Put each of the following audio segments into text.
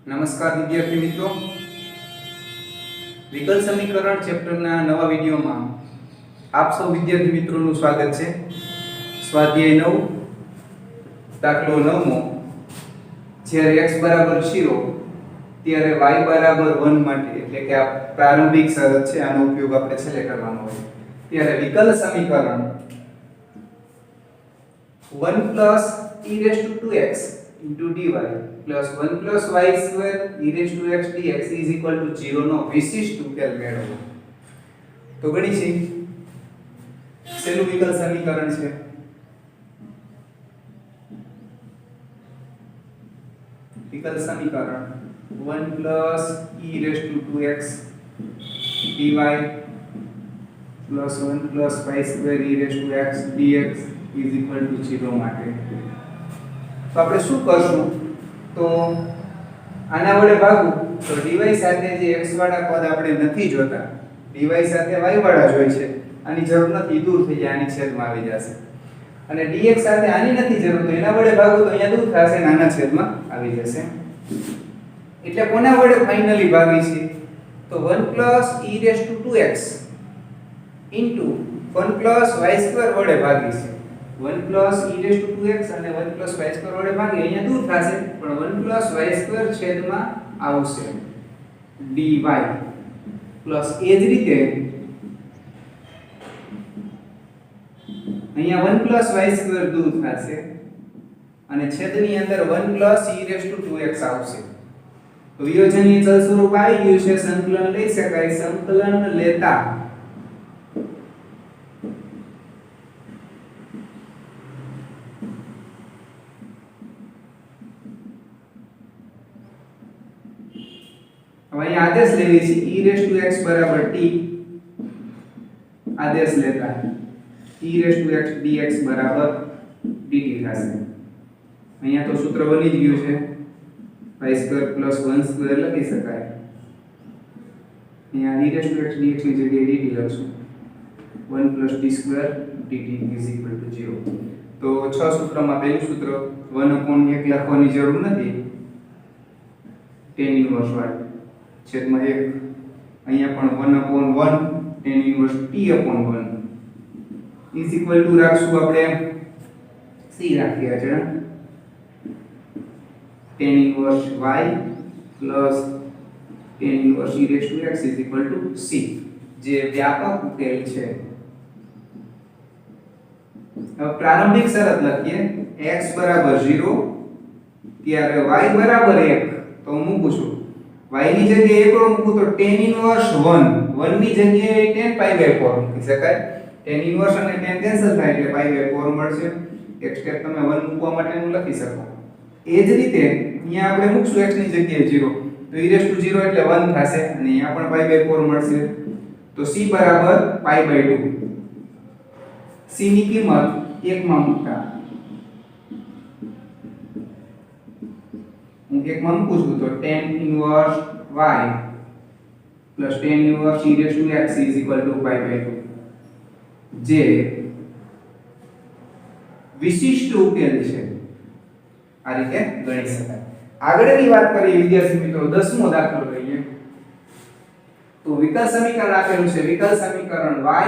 નમસ્કાર વિદ્યાર્થી મિત્રો, વિકલ સમીકરણ ચેપ્ટરના નવા વિડિયોમાં આપ સૌ વિદ્યાર્થી મિત્રોનું સ્વાગત છે. સ્વાધ્યાય 9 દાખલો 9મો, જ્યારે x બરાબર 0 ત્યારે y બરાબર 1 માટે, એટલે કે આ પ્રારંભિક શરત છે, આનો ઉપયોગ આપણે છેલ્લે કરવાનો હોય, ત્યારે વિકલ સમીકરણ 1 e raised to 2x into dy plus 1 plus y square e raised to x dx is equal to 0 નો વિશિષ્ટ ઉકેલ મેળવો. તો ગણી છે શેનું વિકલ સમીકરણ છે? વિકલ સમીકરણ 1 plus e raised to 2x dy plus 1 plus y square e raised to x dx is equal to 0 માટે. તો આપણે શું કરશું? તો આના વડે ભાગવું તો dy સાથે જે x વાળા પદ આપણે નથી જોતા, dy સાથે y વાળા જોઈ છે, આની જરૂર નથી, દૂર થઈ જાય, આની છેદમાં આવી જશે. અને dx સાથે આની નથી જરૂર, તો એના વડે ભાગવું તો અહીંયા દૂર થશે, નાના છેદમાં આવી જશે. એટલે કોના વડે ફાઇનલી ભાગી છે? તો 1 plus e raised to 2x into 1 plus y square વડે ભાગી છે. 1 plus e raised to 2x અને 1 plus y square વડે ભાગી અહીંયા દૂર થશે, પણ 1 plus y square છેદમાં આવશે dy પ્લસ એ જ રીતે અહીંયા 1 plus y square દૂર થશે અને છેદની અંદર 1 plus e raised to 2x આવશે. તો વિયોજનીય ચલ સ્વરૂપ આવી ગયું છે, સંકલન લઈ શકાય. સંકલન લેતા હવે અહીંયા આદેશ લેવી છે, e raised to x બરાબર t, આદેશ લેતા e raised to x dx બરાબર dt થશે. અહીંયા તો સૂત્ર બની જ ગયું છે, y square plus 1 square લખી શકાય. અહીંયા e raised to x dx ની જગ્યાએ dt લખશું, 1 plus t square dt is equal to 0. તો 6 સૂત્રમાં પહેલું સૂત્ર 1/1 લખવાની જરૂર નથી, tan inverse y છેદમાં 1, અહીંયા પણ 1/1 tan inverse t/1 is equal to રાખશું આપણે c રાખ્યા છે, tan inverse y plus tan inverse e raised to x is equal to c, જે વ્યાપક ઉકેલ છે. હવે પ્રારંભિક શરત લખીએ, x બરાબર 0 ત્યારે y બરાબર 1, તો હું મૂકું છું y ની જગ્યાએ 1 મૂકું તો tan inverse 1 ની જગ્યાએ tan pi/4 મૂકી શકાય. tan inverse અને tan કેન્સલ થાય એટલે pi/4 મળશે. એક સ્ટેપ તમે 1 મૂકવા માટેનું લખી શકો. એ જ રીતે અહીંયા આપણે મૂકશું x ની જગ્યાએ 0, તો e raised to 0 એટલે 1 થશે અને અહીંયા પણ pi/4 મળશે. તો c બરાબર pi/2. c ની કિંમત 1 માં મૂકતા હું 1 માં મૂકું છું તો tan inverse y plus tan inverse e raised to x is equal to pi/2, જે વિશિષ્ટ ઉકેલ છે. આ રીતે ગણી શકાય. આગળની વાત કરીએ વિદ્યાર્થી મિત્રો, 10મો દાખલો લઈએ. તો વિકલ સમીકરણ આપેલું છે, વિકલ સમીકરણ y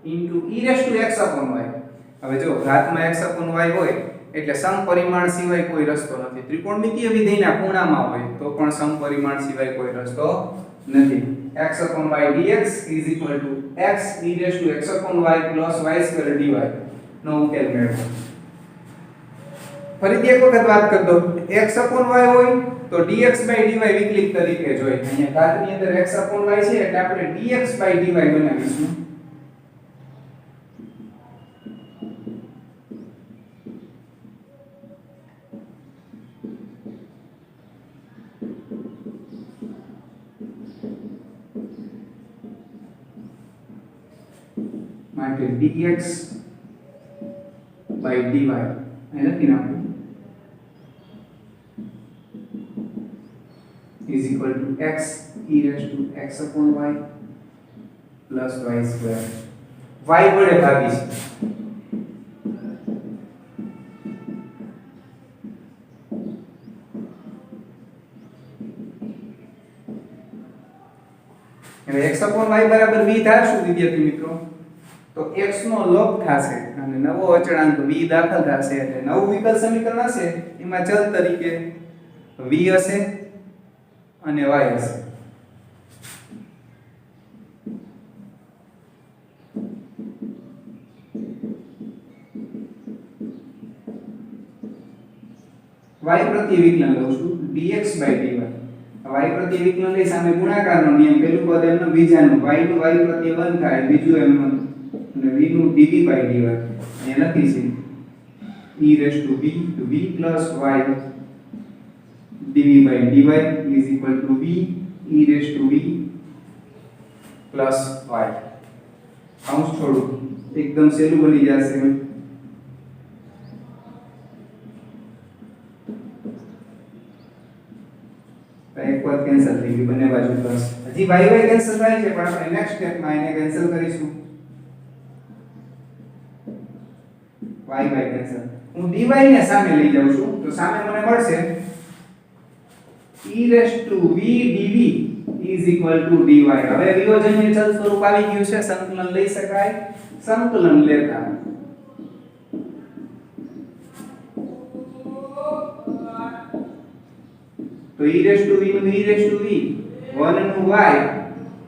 into e raised to x upon y. હવે જો ઘાતમાં x upon y હોય એટલે સમપરિમાણ સિવાય કોઈ રસ્તો નથી. ત્રિકોણમિતીય વિધેયના ખૂણામાં હોય તો પણ સમપરિમાણ સિવાય કોઈ રસ્તો નથી. x upon y dx is equal to x e raised to x upon y plus y square dy નો ઉકેલ મેળવો. ફરીથી એક વખત વાત કરી દો, x upon y હોય તો dx by dy વિકલિત તરીકે જોઈ. અહીંયા ઘાતની અંદર x upon y છે એટલે આપણે dx by dy બનાવીશું. માટે dx by dy અહીં લખી નાખો is equal to x e raised to x upon y plus y square. y વડે ભાગી છે, હવે x y બરાબર v ધારશું વિદ્યાર્થી મિત્રો, તો x નો લોપ થશે અને નવો અચળાંક v દાખલ થશે એટલે નવું વિકલ સમીકરણ હશે એમાં ચલ તરીકે v હશે અને y હશે. y પ્રત્યે વિકલન લઉં છું dx dy. y પ્રત્યે વિકલન લઈ સામે ગુણાકારનો નિયમ, પહેલું પદ એમનો બીજાનું, y નું y પ્રત્યે 1 થાય, બીજું એમનો અને v નું dv by dy. અહીંયા લખી છે e raised to v plus y dv by dy is equal to v e raised to v plus y. કૌંસ છોડું, એકદમ સહેલું બની જશે. એક પદ કેન્સલ થઈ ગયું, બંને બાજુ પ્લસ. હજી y કેન્સલ થાય છે પણ આપણે નેક્સ્ટ સ્ટેપમાં એને કેન્સલ કરીશું. y cancel. હું dy ને સામે લઈ જાઉં છું તો સામે મને મળશે e raised to v dv is equal to dy. હવે વિયોજનીય ચલ સ્વરૂપ આવી ગયું છે, સંકલન લઈ શકાય. સંકલન લેતા તો e raised to v નું e raised to v, 1 નું y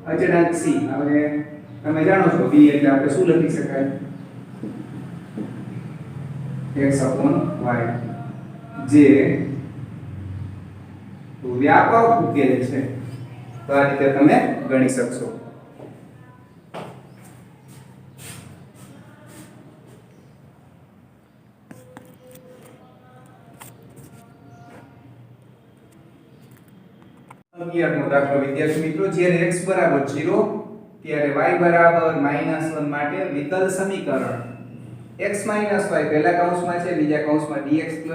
અચળાંક c. હવે તમે જાણો છો v એટલે આપણે શું લખી શકાય? x upon y, જે વ્યાપક ઉકેલ છે. તો આ રીતે તમે ગણી શકશો. અગિયારમો દાખલો વિદ્યાર્થી મિત્રો, જ્યારે x બરાબર 0 ત્યારે y બરાબર -1 માટે વિકલ સમીકરણ x y પહેલા કૌંસમાં છે, બીજા કૌંસમાં dx dy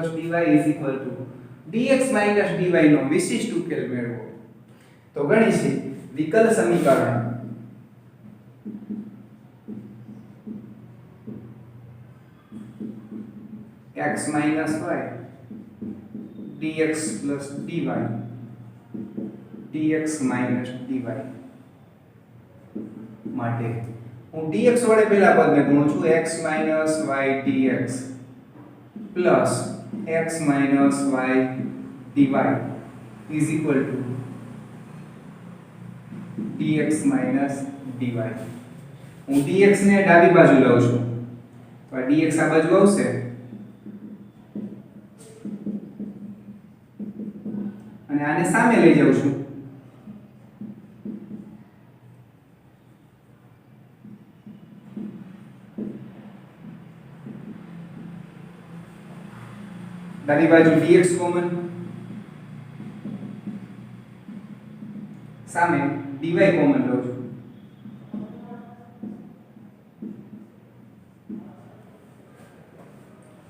is equal to dx dy નો વિશિષ્ટ ઉકેલ મેળવો. તો ગણીશું વિકલ સમીકરણ x y dx dy dx dy માટે હું dx વડે પહેલા પદને ગુણું છું, x y dx plus x y dy is equal to dx dy. હું dx ને ડાબી બાજુ લઉં છું તો dx આ બાજુ આવશે અને આને સામે લઈ જાઉં છું. ડાબી બાજુ dx કોમન, સામે dy કોમન લઉં છું.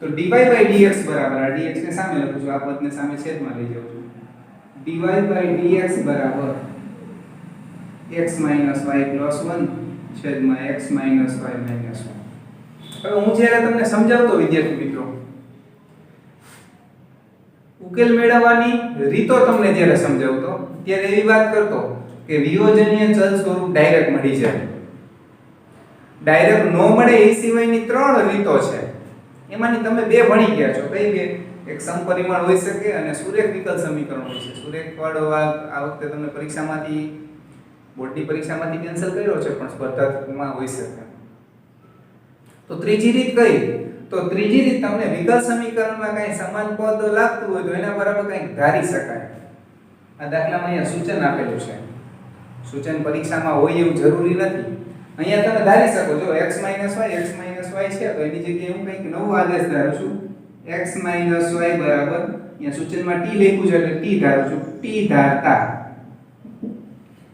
તો dy by dx બરાબર, આ dx ને સામે લખું છું, આ પદને સામે છેદમાં લઈ જાઉં છું. dy by dx બરાબર x y plus 1 છેદમાં x y minus 1. હવે હું જ્યારે તમને સમજાવતો વિદ્યાર્થી મિત્રો, ઉકેલ મેળવવાની રીતો તમને જ્યારે સમજાવતો ત્યારે એવી વાત કરતો કે વિયોજનીય ચલ સ્વરૂપ ડાયરેક્ટ મળી જાય. ડાયરેક્ટ નો મળે એ સિવાયની 3 રીતો છે, એમાંની તમે 2 ભણી ગયા છો. કઈ 2? એક સમપરિમાણ હોઈ શકે અને સુરેખ વિકલ સમીકરણ હોય છે. સુરેખ વાળો આ વખતે તમને પરીક્ષામાંથી, બોર્ડની પરીક્ષામાંથી કેન્સલ કર્યો છે પણ સ્પર્ધાત્મકમાં હોઈ શકે. તો ત્રીજી રીત કઈ? તો ત્રીજી રીત તમને વિકલ સમીકરણમાં કઈ સમાન પદ લાગતું હોય તો એના બરાબર કઈ ધારી શકાય. આ દાખલામાં અહીંયા સૂચન આપેલું છે. સૂચન પરીક્ષામાં હોય એવું જરૂરી નથી. અહીંયા તમે ધારી શકો છો x y છે તો એની જગ્યાએ હું કંઈક નવો આદેશ ધારું છું, x y બરાબર, અહીંયા સૂચનમાં t લખ્યું છે એટલે t ધારું છું, t ધારતા.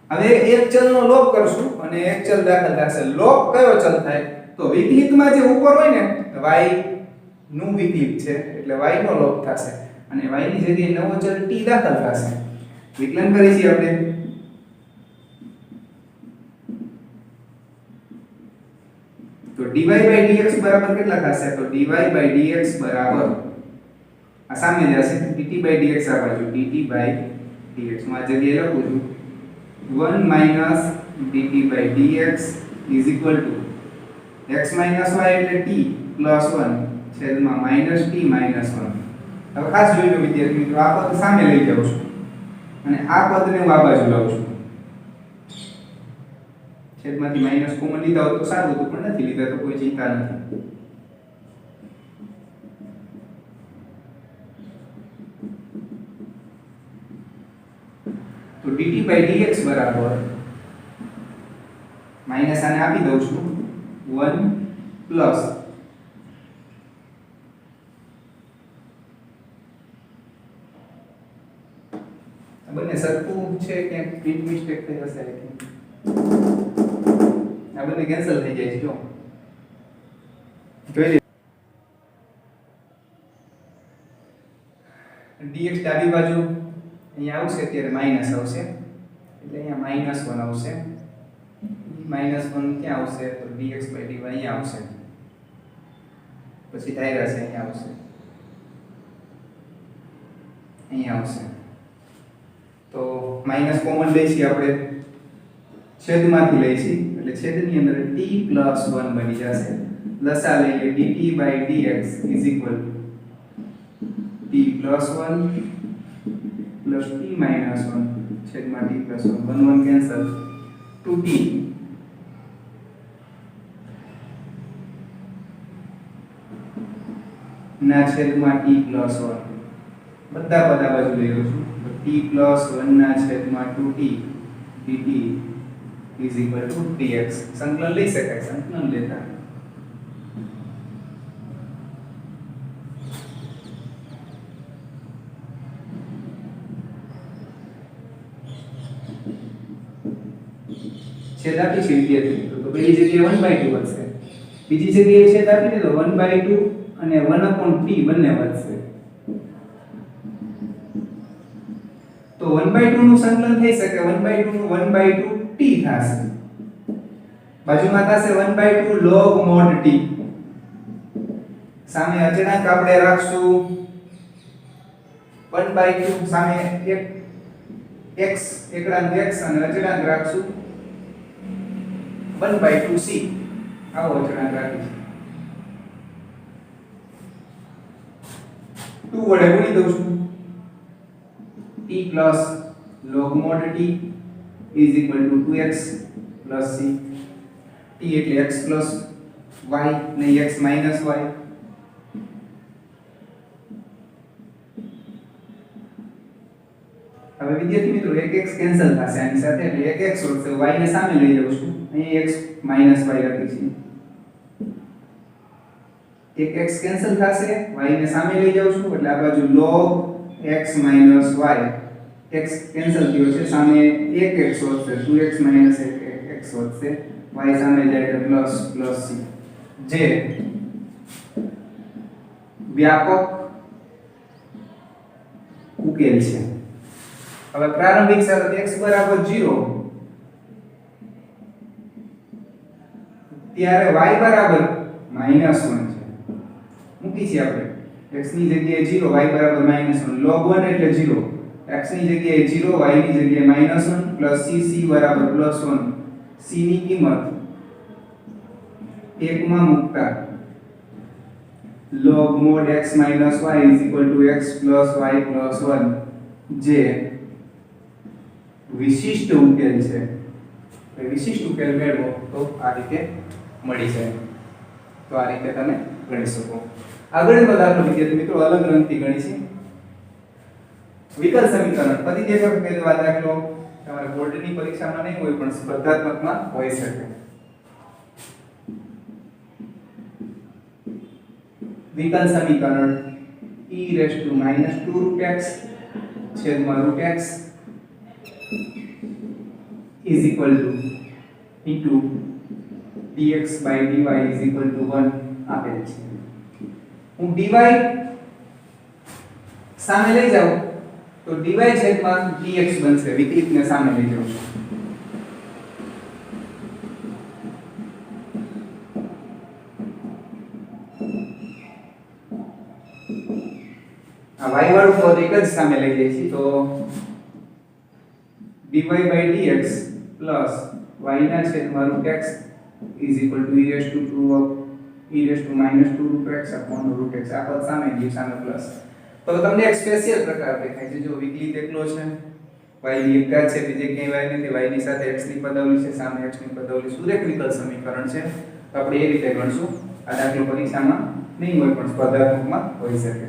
હવે એક ચલનો લોપ કરશું અને એક ચલ દાખલ થશે. લોપ કયો ચલ થાય? તો વિકલિતમાં જે ઉપર હોય ને y નું વિકલિત છે એટલે y નો લોપ થશે અને y ની જગ્યાએ નવો ચલ t દાખલ થશે. વિકલન કરી છીએ આપણે. તો dy by dx બરાબર કેટલા થશે? તો dy by dx બરાબર આ સામે જશે dt by dx આ બાજુ dt by dx માં જગ્યાએ લખું છું 1 minus dt by dx is equal to x minus y એટલે t plus 1 છેદમાં minus t minus 1. હવે ખાસ જોઈ લો વિદ્યાર્થી મિત્રો, આ પદ સામે લઈ જાઉં છું અને આ પદને હું આ બાજુ લાવું છું. છેદમાંથી માઈનસ કોમન લીધા હોત તો સારું હતું, પણ નથી લીધા તો કોઈ ચિંતા નથી. તો dt by dx બરાબર માઈનસ આને આપી દઉં છું 1 પ્લસ બંને સરખું છે કે પ્રિન્ટ મિસ્ટેક થઈ હશે કે આ બંને કેન્સલ થઈ જાય છે. જો જોઈ લે, dx ડાબી બાજુ અહીંયા આવશે ત્યારે માઈનસ આવશે એટલે અહીંયા -1 આવશે. -1 ક્યાં આવશે તો dx dy અહીંયા આવશે, પછી ધાયરા છે અહીંયા આવશે, અહીંયા આવશે. તો માઈનસ કોમન લઈશું આપણે, છેદમાંથી લઈશું એટલે છેદની અંદર t + 1 બની જશે. લસા લઈએ dt by dx is equal to t + 1 plus t minus 1 છેદમાં t plus 1 1 1 cancel 2t ના છેદમાં t plus 1 બધા પદ આ બાજુ લઈ લઉં છું. t plus 1 ના છેદમાં 2t dt is equal to dx. સંકલન લઈ શકાય, સંકલન લેતા છેદ આપી છે વિદ્યાર્થી મિત્રો, તો પહેલી જગ્યાએ 1/2 વધશે, બીજી જગ્યાએ છેદ આપીને તો 1/2 અને 1/t બંને વધશે. તો 1/2 નું સંકલન થઈ શકે, 1/2 નું 1/2t થશે, બાજુમાં થશે 1/2 log mod t. સામે અચળાંક આપણે રાખશું 1/2, સામે એક x એકડાંક x અને અચળાંક રાખશું 1/2c. આવો અચળાંક રાખીશું 2 વડે ગુણી દઉં છું. t plus log mod t is equal to 2x plus c. t એટલે x plus y ને x minus y. હવે વિદ્યાર્થી મિત્રો એક x કેન્સલ થશે આની સાથે એટલે એક x વધશે, y ને સામે લઈ જાઉં છું, અહીં x minus y લખીશું. એક x કેન્સલ થશે, y ને સામે લઈ જાઉં છું એટલે આ બાજુ log x minus y, x cancel થયો છે, સામે 1x વધશે, 2x minus 1x વધશે, y સામે જાય એટલે પ્લસ પ્લસ c, જે વ્યાપક ઉકેલ છે. હવે પ્રારંભિક શરત x બરાબર 0 ત્યારે y બરાબર -1 છે, મૂકી છે આપણે x ની જગ્યાએ 0, y બરાબર -1, log 1 એટલે 0, x ની જગ્યાએ 0, y ની જગ્યાએ -1 plus c, c બરાબર +1, c ની કિંમત 1 માં મૂકતા log mod x minus y is equal to x plus y plus 1, જે વિશિષ્ટ ઉકેલ છે. વિશિષ્ટ ઉકેલ મેળવો તો આ રીતે મળી જાય. તો આ રીતે તમે ગણી શકો. આગળનો દાખલો વિદ્યાર્થી મિત્રો અલગ રંગથી ગણી છે. વિકલ સમીકરણ પતિદેવક કહેવા દાખલો તમારે બોર્ડની પરીક્ષામાં નહીં હોય પણ સ્પર્ધાત્મકમાં હોઈ શકે. વિકલ સમીકરણ e−2√x છેદમાં √x is equal to into dx by dy is equal to 1 આપેલ છે. હું dy સામે લઈ જાઉં તો dy છેદમાં dx બનશે, વિકલિતને સામે લઈ જાઉં છું. આ y વાળું પદ એક જ સામે લઈ જઈએ છીએ તો dy by dx plus y ના છેદમાં root x is equal to e raise to 2 e raise to -2 root x upon root x. આ પદ સામે ગયું, સામે પ્લસ. તો તમને એક સ્પેશિયલ પ્રકાર દેખાય છે. જો વિકલિત એકલો છે, y ની એક ઘાત છે, બીજે ક્યાંય y નથી, y ની સાથે x ની પદાવલી છે, સામે x ની પદાવલી, સુરેખ વિકલ સમીકરણ છે. તો આપણે એ રીતે ગણશું. આ દાખલો પરીક્ષામાં નહીં હોય પણ સ્પર્ધાત્મકમાં હોઈ શકે.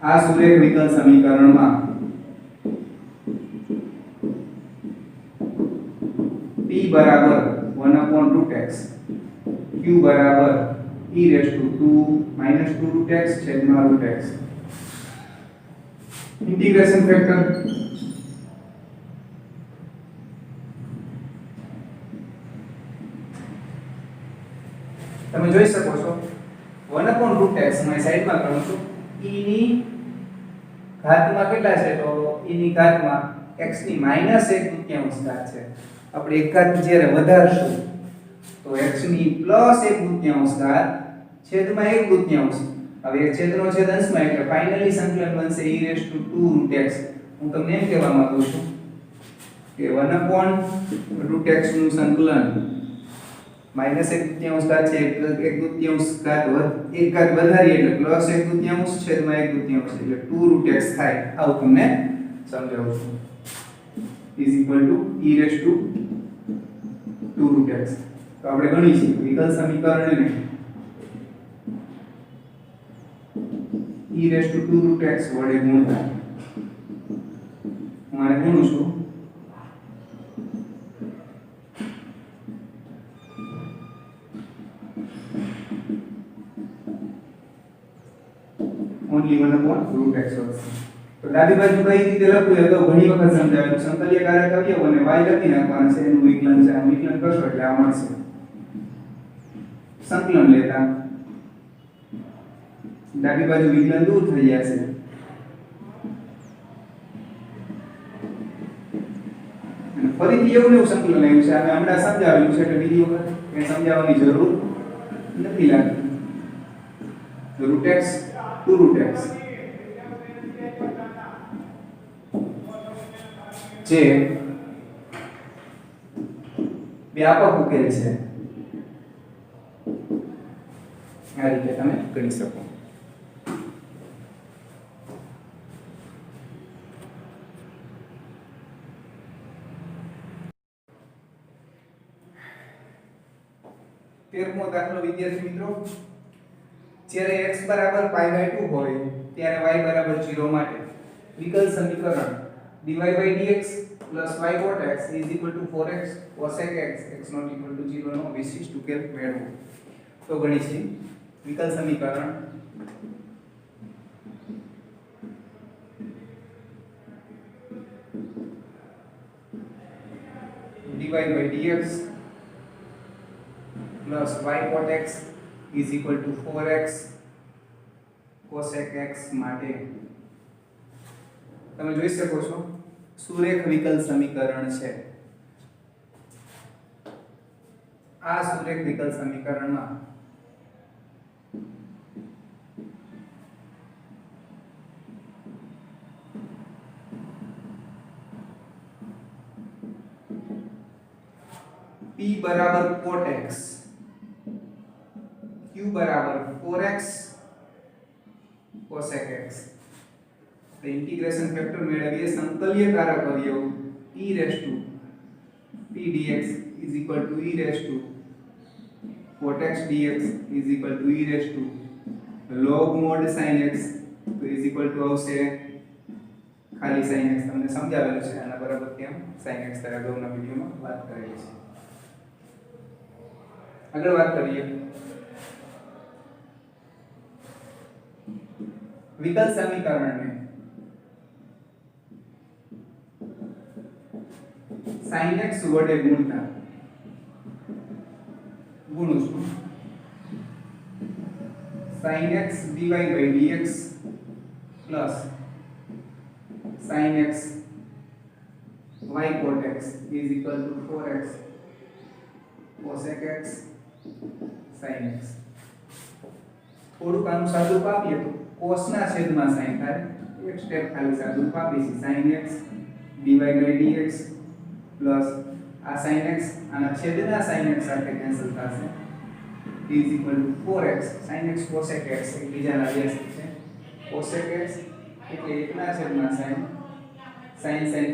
આ સુરેખ વિકલ સમીકરણમાં p બરાબર 1/√x, q બરાબર e રેઝ ટુ 2 √x છેદમાં √x. ઇન્ટિગ્રેશન ફેક્ટર તમે જોઈ શકો છો 1/√x માં સાઈડમાં કરું છું. e ની ઘાતમાં કેટલા છે? તો e ની ઘાતમાં x ની -1/2 ઘાત છે. આપણે એક ઘાત જ્યારે વધારશું તો x ની +1/2 ઘાત છેદમાં 1/2. હવે એક છેદનો છેદ અંશમાં એટલે ફાઇનલી સંકલન બનશે e રેઝ ટુ 2 √x. હું તમને એમ કહેવા માંગુ છું કે 1/√x નું સંકલન -1/2 ઘાત છે, 1/2 ઘાત એક ઘાત વધારીએ એટલે +1/2 છેદમાં 1/2 એટલે 2 √x થાય. આવું તમને સમજાવું છું. Is equal to e raise to 2 √x. તો આપણે ગણીશું વિકલ સમીકરણને e રેઝ ટુ 2 √x વડે ગુણતા. હું આને ગુણું છું. Only 1/√x. તો ડાબી બાજુ કઈ રીતે લખવું એ તો ઘણી વખત સમજાવેલું. સંકલ્યકારક અવયવ અને y લખી નાખવાના છે, એનું વિકલન છે. આ વિકલન કરશો એટલે આ મળશે. સંકલન લેતા ડાબી બાજુ વિકલન દૂર થઈ જશે. અને ફરીથી એવું સંકલન આવ્યું છે. અમે હમણાં સમજાવેલું છે એટલે બીજી વખત કઈ સમજાવવાની જરૂર નથી લાગતી. √x 2 √x જે વ્યાપક ઉકેલ છે. આ રીતે તમે ગણી શકો. તેરમો દાખલો વિદ્યાર્થી મિત્રો, જ્યારે x બરાબર π/2 હોય ત્યારે y બરાબર 0 માટે વિકલ સમીકરણ dy/dx y cot x is equal to 4x cosec x x not equal to 0 નો વિશિષ્ટ ઉકેલ મેળવો. તો ગણીશું વિકલ સમીકરણ dy/dx y cot x is equal to 4x cosec x માટે તમે જોઈ શકો છો સુરેખ વિકલ સમીકરણ છે. આ સુરેખ વિકલ સમીકરણમાં p બરાબર cot x, q બરાબર 4x cosec x. તો ઇન્ટિગ્રેશન ફેક્ટર મેળવીએ. સંકલ્યકારક અવયવ e raise to p dx is equal to e raise to cot x dx is equal to e raise to log mod sin x તો is equal to આવશે ખાલી sin x. તમને સમજાવેલું છે આના બરાબર કેમ sin x તરફ અગાઉના વિડિયોમાં વાત કરેલી છે. આગળ વાત કરીએ વિકલ સમીકરણને sin x વડે ગુણતા. ગુણું છું sin x dy/dx plus sin x y cot x is equal to 4x cosec x sin x. થોડુંક આનું સાદું આપીએ તો cos ના છેદમાં sin થાય. એક સ્ટેપ ખાલી સાદું આપીશું sin x dy/dx plus આ sin x આના છેદના sin x સાથે કેન્સલ થશે t = 4x sin x cosec x એકબીજાના વ્યસ્ત છે cosec x એટલે એકના છેદમાં sin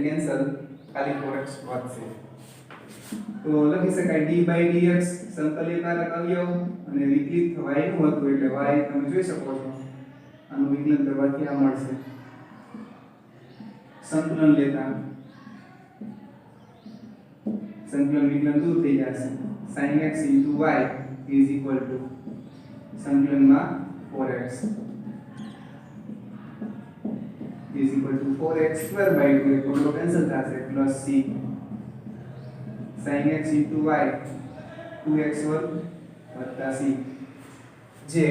કેન્સલ ખાલી 4x વધશે તો લખી શકાય d/dx સંકલિતકારક અવયવ અને વિકલિત y નું હતું એટલે y તમે જોઈ શકો છો આનું વિકલન કરવાથી આ મળશે સંકલન લેતા સંકલન વિકલન દૂર થઈ જશે sin x * y સંકલનમાં 4x = 4x² / 2 એટલે કેન્સલ થશે plus c sin x * y 2x² + c જે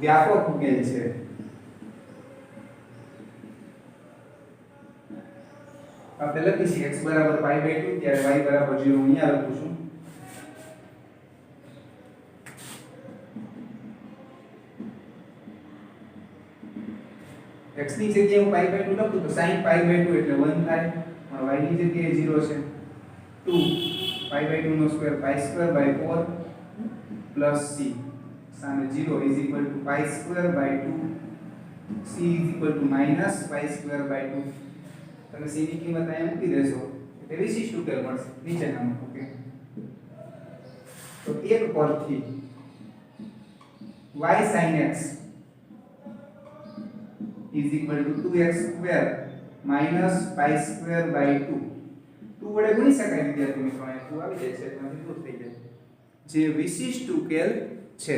વ્યાપક ઉકેલ છે આપણે લખીશું x = π/2 ત્યારે y = 0 અહીંયા લખું છું x ની જગ્યાએ હું π/2 લખું તો sin π/2 એટલે 1 થાય પણ y ની જગ્યાએ 0 છે 2 π/2 નો સ્ક્વેર π²/4 પ્લસ c સામે 0 = π²/2 c = -π²/2 તમે c ની કિંમત અહીંયા મૂકી દેશો એટલે વિશિષ્ટ ઉકેલ મળશે નીચેનામાં ઓકે તો એક પરથી y sin x = 2x² -π²/2 2 વડે ગુણી શકાય વિદ્યાર્થી મિત્રો અહીંયા 2 આવી જાય છે એટલે દૂર થઈ જાય જે વિશિષ્ટ ઉકેલ છે